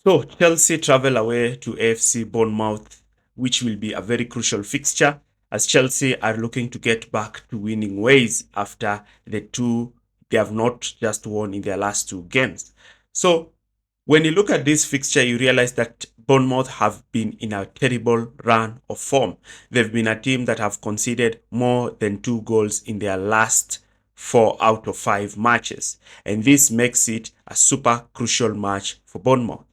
So Chelsea travel away to AFC Bournemouth, which will be a very crucial fixture as Chelsea are looking to get back to winning ways after they have not just won in their last two games. So when you look at this fixture, you realize that Bournemouth have been in a terrible run of form. They've been a team that have conceded more than two goals in their last four out of five matches. And this makes it a super crucial match for Bournemouth.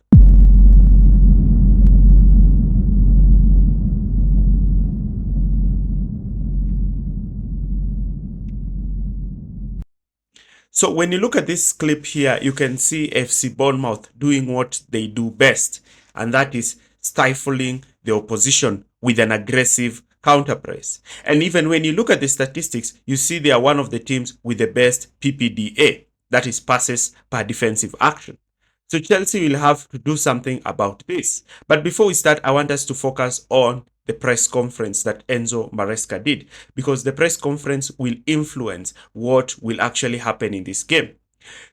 So when you look at this clip here, you can see FC Bournemouth doing what they do best, and that is stifling the opposition with an aggressive counter press. And even when you look at the statistics, you see they are one of the teams with the best PPDA, that is passes per defensive action. So Chelsea will have to do something about this. But before we start, I want us to focus on the press conference that Enzo Maresca did, because the press conference will influence what will actually happen in this game.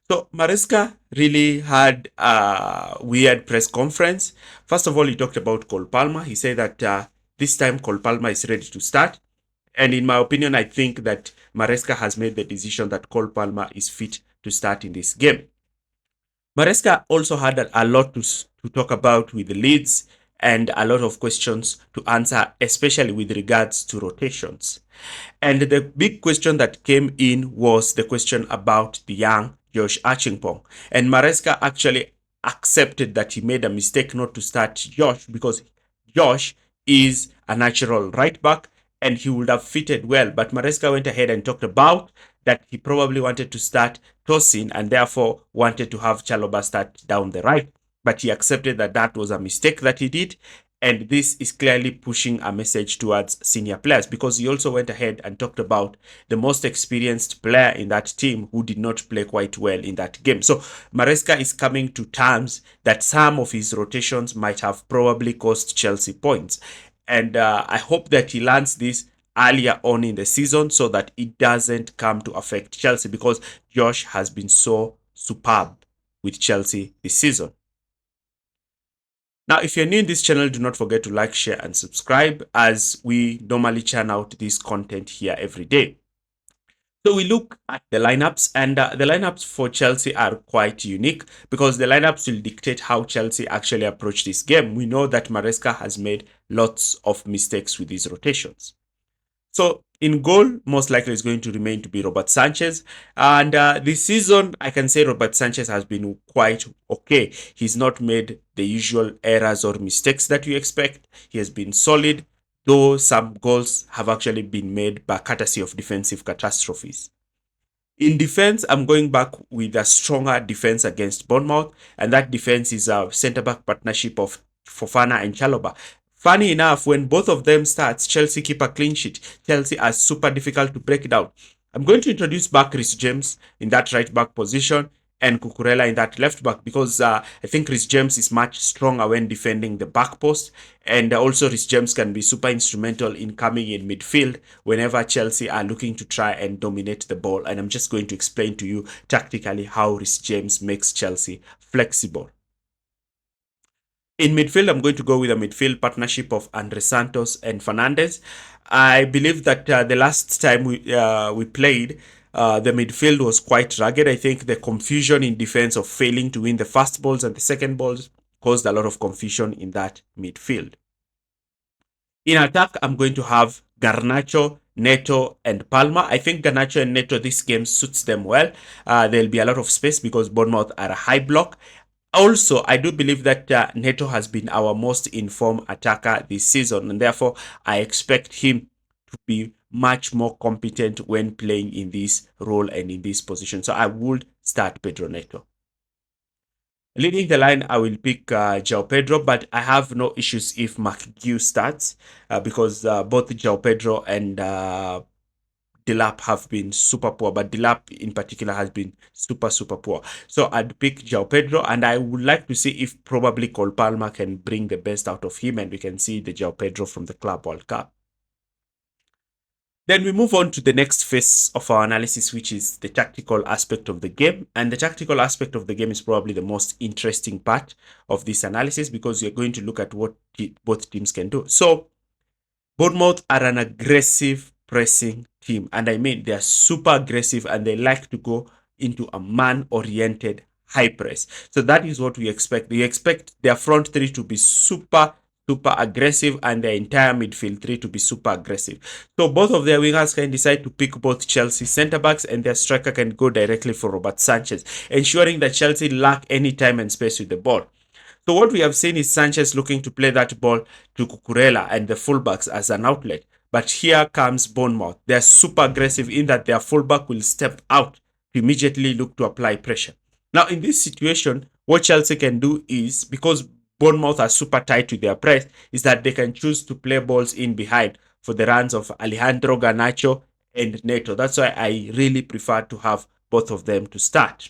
So Maresca really had a weird press conference. First of all, he talked about Cole Palmer. He said that this time Cole Palmer is ready to start. And in my opinion, I think that Maresca has made the decision that Cole Palmer is fit to start in this game. Maresca also had a lot to talk about with the Leeds and a lot of questions to answer, especially with regards to rotations. And the big question that came in was the question about the young Josh Archimpong. And Maresca actually accepted that he made a mistake not to start Josh because Josh is a natural right back and he would have fitted well. But Maresca went ahead and talked about that he probably wanted to start Tosin and therefore wanted to have Chaloba start down the right. But he accepted that that was a mistake that he did. And this is clearly pushing a message towards senior players because he also went ahead and talked about the most experienced player in that team who did not play quite well in that game. So Maresca is coming to terms that some of his rotations might have probably cost Chelsea points. And I hope that he learns this earlier on in the season so that it doesn't come to affect Chelsea because Josh has been so superb with Chelsea this season. Now, if you're new in this channel, do not forget to like, share, and subscribe as we normally churn out this content here every day. So we look at the lineups, and the lineups for Chelsea are quite unique because the lineups will dictate how Chelsea actually approach this game. We know that Maresca has made lots of mistakes with his rotations. So in goal, most likely is going to remain to be Robert Sanchez. And this season, I can say Robert Sanchez has been quite okay. He's not made the usual errors or mistakes that you expect. He has been solid, though some goals have actually been made by courtesy of defensive catastrophes. In defense, I'm going back with a stronger defense against Bournemouth, and that defense is a centre-back partnership of Fofana and Chaloba. Funny enough, when both of them starts, Chelsea keep a clean sheet. Chelsea are super difficult to break down. I'm going to introduce back Chris James in that right back position and Cucurella in that left back because I think Chris James is much stronger when defending the back post, and also Chris James can be super instrumental in coming in midfield whenever Chelsea are looking to try and dominate the ball. And I'm just going to explain to you tactically how Chris James makes Chelsea flexible. In midfield, I'm going to go with a midfield partnership of Andre Santos and Fernandez. I believe that the last time we played, the midfield was quite rugged. I think the confusion in defense of failing to win the first balls and the second balls caused a lot of confusion in that midfield. In attack, I'm going to have Garnacho, Neto, and Palma. I think Garnacho and Neto, this game suits them well. There'll be a lot of space because Bournemouth are a high block. Also, I do believe that Neto has been our most informed attacker this season, and therefore I expect him to be much more competent when playing in this role and in this position. So I would start Pedro Neto. Leading the line, I will pick João Pedro, but I have no issues if McGew starts because both João Pedro and Delap have been super poor, but Delap in particular has been super poor. So I'd pick João Pedro, and I would like to see if probably Cole Palmer can bring the best out of him, and we can see the João Pedro from the Club World Cup. Then we move on to the next phase of our analysis, which is the tactical aspect of the game. And the tactical aspect of the game is probably the most interesting part of this analysis because you're going to look at what both teams can do. So, Bournemouth are an aggressive pressing team. And I mean, they're super aggressive and they like to go into a man oriented high press. So, that is what we expect. We expect their front three to be super aggressive and their entire midfield three to be super aggressive. So both of their wingers can decide to pick both Chelsea centre backs and their striker can go directly for Robert Sanchez, ensuring that Chelsea lack any time and space with the ball. So what we have seen is Sanchez looking to play that ball to Cucurella and the fullbacks as an outlet. But here comes Bournemouth. They're super aggressive in that their fullback will step out to immediately look to apply pressure. Now in this situation, what Chelsea can do is, because Bournemouth are super tight to their press, is that they can choose to play balls in behind for the runs of Alejandro Garnacho and Neto. That's why I really prefer to have both of them to start.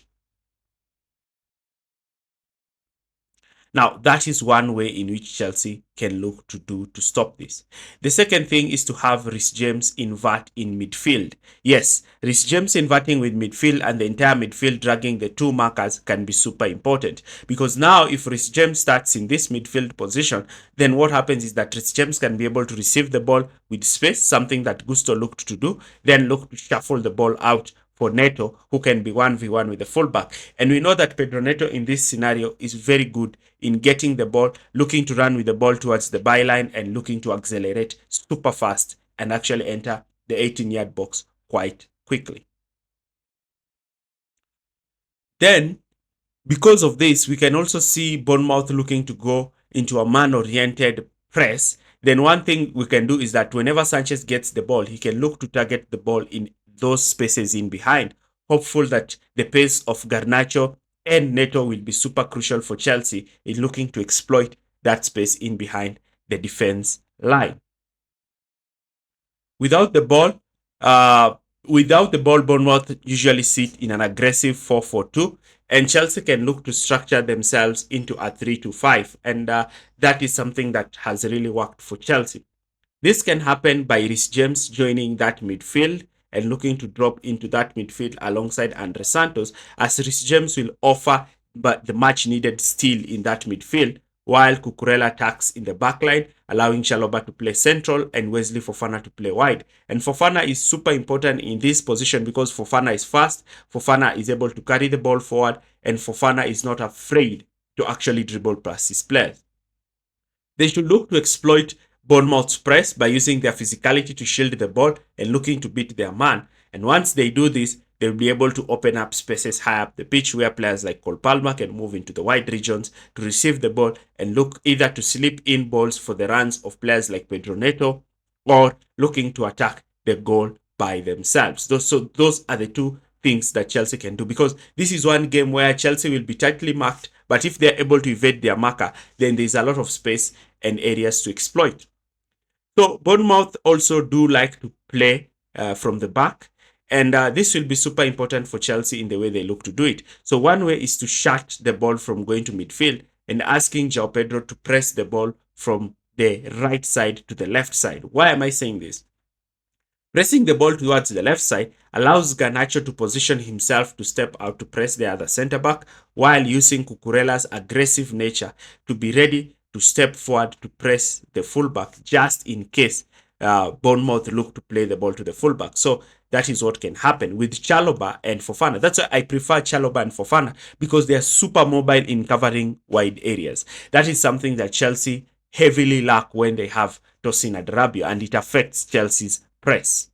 Now, that is one way in which Chelsea can look to do to stop this. The second thing is to have Reece James invert in midfield. Yes, Reece James inverting with midfield and the entire midfield dragging the two markers can be super important because now if Reece James starts in this midfield position, then what happens is that Reece James can be able to receive the ball with space, something that Gusto looked to do, then look to shuffle the ball out for Neto, who can be 1v1 with the fullback. And we know that Pedro Neto in this scenario is very good in getting the ball, looking to run with the ball towards the byline and looking to accelerate super fast and actually enter the 18-yard box quite quickly. Then, because of this, we can also see Bournemouth looking to go into a man-oriented press. Then one thing we can do is that whenever Sanchez gets the ball, he can look to target the ball in those spaces in behind, hopeful that the pace of Garnacho and Neto will be super crucial for Chelsea in looking to exploit that space in behind the defense line. Without the ball, uh, Bournemouth usually sit in an aggressive 4-4-2, and Chelsea can look to structure themselves into a 3-5, and that is something that has really worked for Chelsea. This can happen by Reece James joining that midfield and looking to drop into that midfield alongside Andre Santos, as Reece James will offer the much needed steal in that midfield, while Cucurella attacks in the backline, allowing Chalobah to play central and Wesley Fofana to play wide. And Fofana is super important in this position because Fofana is fast, Fofana is able to carry the ball forward, and Fofana is not afraid to actually dribble past his players. They should look to exploit Bournemouth's press by using their physicality to shield the ball and looking to beat their man. And once they do this, they'll be able to open up spaces high up the pitch where players like Cole Palmer can move into the wide regions to receive the ball and look either to slip in balls for the runs of players like Pedro Neto or looking to attack the goal by themselves. Those are the two things that Chelsea can do, because this is one game where Chelsea will be tightly marked, but if they're able to evade their marker, then there's a lot of space and areas to exploit. So Bournemouth also do like to play from the back, and this will be super important for Chelsea in the way they look to do it. So one way is to shut the ball from going to midfield and asking João Pedro to press the ball from the right side to the left side. Why am I saying this? Pressing the ball towards the left side allows Garnacho to position himself to step out to press the other centre back, while using Cucurella's aggressive nature to be ready to step forward to press the fullback just in case Bournemouth look to play the ball to the fullback. So that is what can happen with Chalobah and Fofana. That's why I prefer Chalobah and Fofana, because they are super mobile in covering wide areas. That is something that Chelsea heavily lack when they have Tosin Adrabio, and it affects Chelsea's press.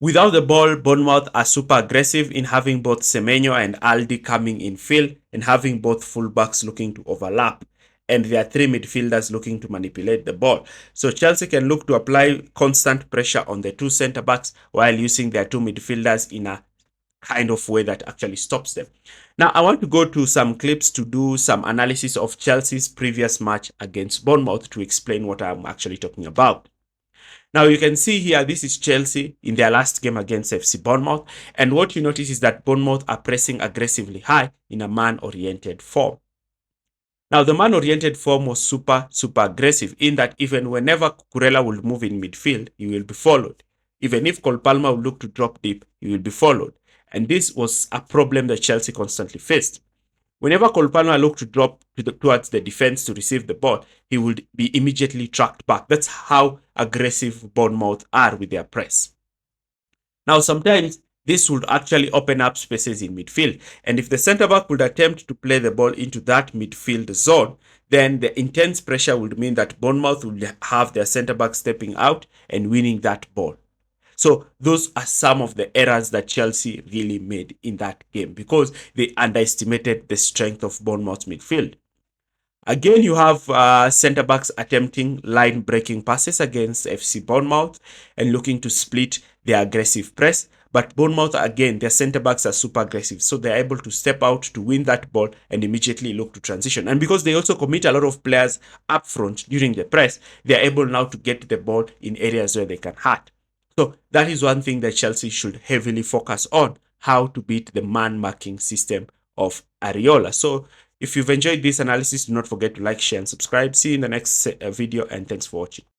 Without the ball, Bournemouth are super aggressive in having both Semenyo and Aldi coming in field and having both fullbacks looking to overlap, and their three midfielders looking to manipulate the ball. So Chelsea can look to apply constant pressure on the two centre backs while using their two midfielders in a kind of way that actually stops them. Now, I want to go to some clips to do some analysis of Chelsea's previous match against Bournemouth to explain what I'm actually talking about. Now, you can see here, this is Chelsea in their last game against FC Bournemouth. And what you notice is that Bournemouth are pressing aggressively high in a man-oriented form. Now, the man-oriented form was super aggressive in that even whenever Cucurella will move in midfield, he will be followed. Even if Cole Palmer will look to drop deep, he will be followed. And this was a problem that Chelsea constantly faced. Whenever Cole Palmer looked to drop towards the defense to receive the ball, he would be immediately tracked back. That's how aggressive Bournemouth are with their press. Now, sometimes this would actually open up spaces in midfield. And if the centre back would attempt to play the ball into that midfield zone, then the intense pressure would mean that Bournemouth would have their centre back stepping out and winning that ball. So those are some of the errors that Chelsea really made in that game because they underestimated the strength of Bournemouth's midfield. Again, you have centre backs attempting line breaking passes against FC Bournemouth and looking to split their aggressive press. But Bournemouth, again, their centre backs are super aggressive. So they're able to step out to win that ball and immediately look to transition. And because they also commit a lot of players up front during the press, they're able now to get the ball in areas where they can hurt. So that is one thing that Chelsea should heavily focus on, how to beat the man marking system of Areola. So if you've enjoyed this analysis, do not forget to like, share, and subscribe. See you in the next video, and thanks for watching.